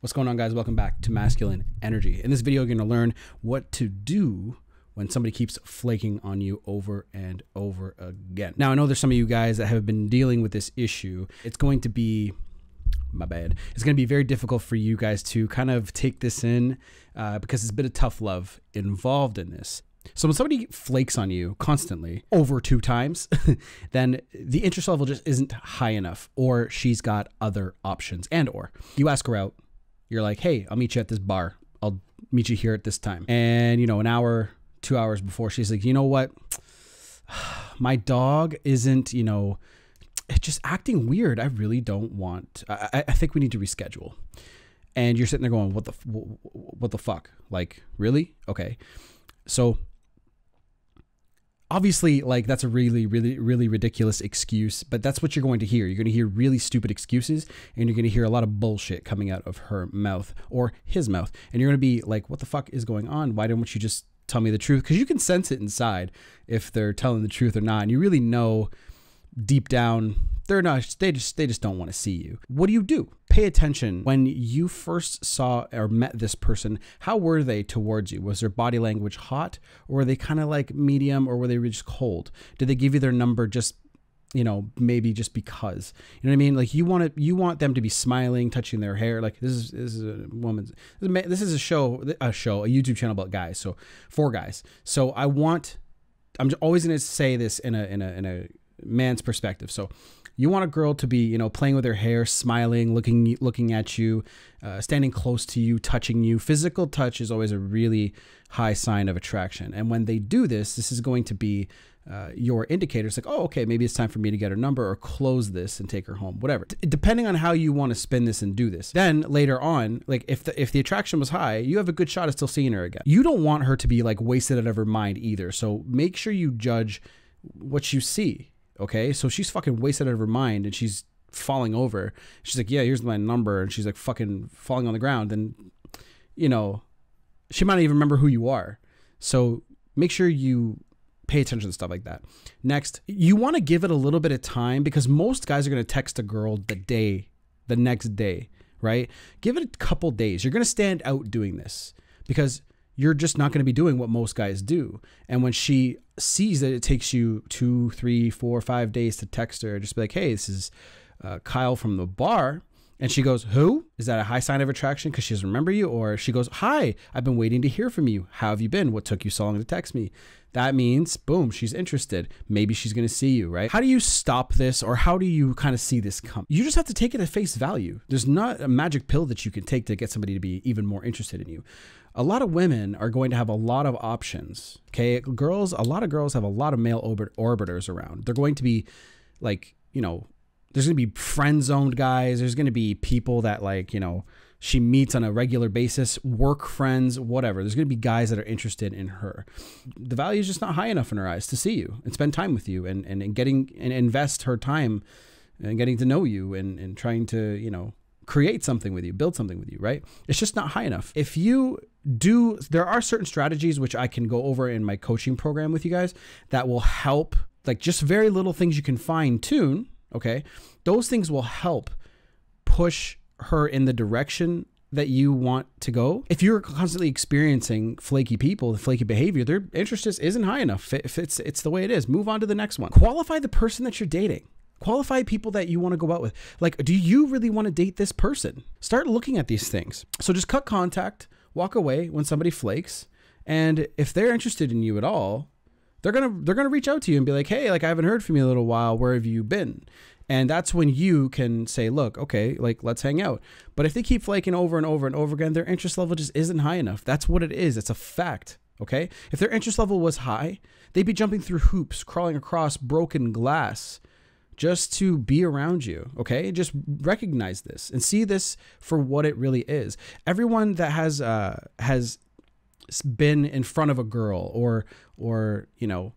What's going on, guys? Welcome back to Masculine Energy. In this video, you're going to learn what to do when somebody keeps flaking on you over and over again. Now, I know there's some of you guys that have been dealing with this issue. It's going to be, my bad, it's going to be very difficult for you guys to kind of take this in because there's a bit of tough love involved in this. So when somebody flakes on you constantly over 2 times, then the interest level just isn't high enough, or she's got other options, and or you ask her out. You're like, hey, I'll meet you at this bar. I'll meet you here at this time. And, you know, an hour, 2 hours before, she's like, you know what? My dog isn't, you know, just acting weird. I really don't want, I think we need to reschedule. And you're sitting there going, what the fuck? Like, really? Okay. So obviously, like, that's a really ridiculous excuse, but that's what you're going to hear. You're going to hear really stupid excuses, and you're going to hear a lot of bullshit coming out of her mouth or his mouth. And you're going to be like, what the fuck is going on? Why don't you just tell me the truth? Because you can sense it inside if they're telling the truth or not. And you really know deep down they're not, they just don't want to see you. What do? Pay attention. When you first saw or met this person, how were they towards you? Was their body language hot, or were they kind of like medium, or were they just cold? Did they give you their number just, you know, maybe just because? You know what I mean? Like, you want them to be smiling, touching their hair. Like, this is a woman's, this is a YouTube channel about guys. So for guys. So I'm always going to say this in a man's perspective. So you want a girl to be, you know, playing with her hair, smiling, looking at you, standing close to you, touching you. Physical touch is always a really high sign of attraction. And when they do this, this is going to be your indicator. It's like, oh, okay, maybe it's time for me to get her number or close this and take her home, whatever. Depending on how you want to spin this and do this. Then later on, like, if the attraction was high, you have a good shot of still seeing her again. You don't want her to be like wasted out of her mind either. So make sure you judge what you see. Okay, so she's fucking wasted out of her mind and she's falling over. She's like, yeah, here's my number. And she's like fucking falling on the ground. And, you know, she might not even remember who you are. So make sure you pay attention to stuff like that. Next, you want to give it a little bit of time, because most guys are going to text a girl the next day, right? Give it a couple days. You're going to stand out doing this because you're just not going to be doing what most guys do. And when she sees that it takes you 2, 3, 4, 5 days to text her, just be like, hey, this is Kyle from the bar. And she goes, who? Is that a high sign of attraction because she doesn't remember you? Or she goes, hi, I've been waiting to hear from you. How have you been? What took you so long to text me? That means, boom, she's interested. Maybe she's going to see you, right? How do you stop this, or how do you kind of see this come? You just have to take it at face value. There's not a magic pill that you can take to get somebody to be even more interested in you. A lot of women are going to have a lot of options, okay? A lot of girls have a lot of male orbiters around. They're going to be like, you know, there's going to be friend-zoned guys. There's going to be people that, like, you know, she meets on a regular basis, work friends, whatever. There's going to be guys that are interested in her. The value is just not high enough in her eyes to see you and spend time with you and invest her time and getting to know you and trying to, you know, create something with you, build something with you, right? It's just not high enough. If you do, there are certain strategies which I can go over in my coaching program with you guys that will help, like, just very little things you can fine tune. Okay. Those things will help push her in the direction that you want to go. If you're constantly experiencing flaky people, flaky behavior, their interest isn't high enough. If it's the way it is, move on to the next one. Qualify the person that you're dating. Qualify people that you want to go out with. Like, do you really want to date this person? Start looking at these things. So just cut contact, walk away when somebody flakes. And if they're interested in you at all, they're gonna reach out to you and be like, hey, like, I haven't heard from you in a little while. Where have you been? And that's when you can say, look, okay, like, let's hang out. But if they keep flaking over and over and over again, their interest level just isn't high enough. That's what it is. It's a fact. Okay. If their interest level was high, they'd be jumping through hoops, crawling across broken glass just to be around you. Okay. Just recognize this and see this for what it really is. Everyone that has been in front of a girl or, you know,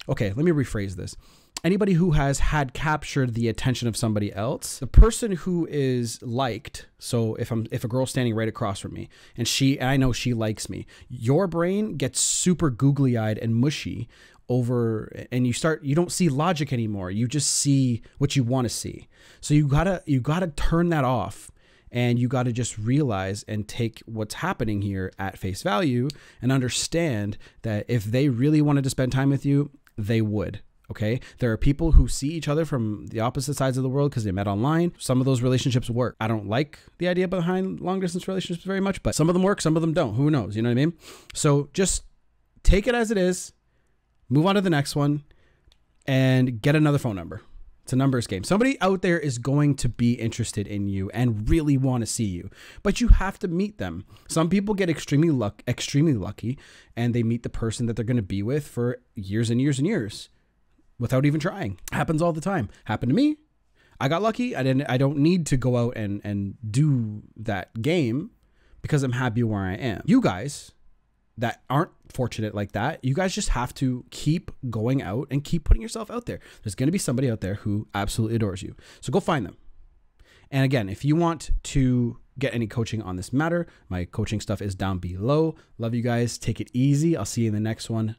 okay, let me rephrase this. Anybody who has had captured the attention of somebody else, the person who is liked. So if a girl's standing right across from me and I know she likes me, your brain gets super googly eyed and mushy over, and you don't see logic anymore. You just see what you want to see. So you gotta turn that off And you got to just realize and take what's happening here at face value and understand that if they really wanted to spend time with you, they would. Okay. There are people who see each other from the opposite sides of the world because they met online. Some of those relationships work. I don't like the idea behind long distance relationships very much, but some of them work, some of them don't. Who knows? You know what I mean? So just take it as it is, move on to the next one, and get another phone number. It's a numbers game. Somebody out there is going to be interested in you and really want to see you, but you have to meet them. Some people get extremely lucky and they meet the person that they're going to be with for years and years and years without even trying. Happens all the time. Happened to me. I got lucky. I don't need to go out and do that game because I'm happy where I am. You guys that aren't fortunate like that, you guys just have to keep going out and keep putting yourself out there. There's going to be somebody out there who absolutely adores you. So go find them. And again, if you want to get any coaching on this matter, my coaching stuff is down below. Love you guys. Take it easy. I'll see you in the next one.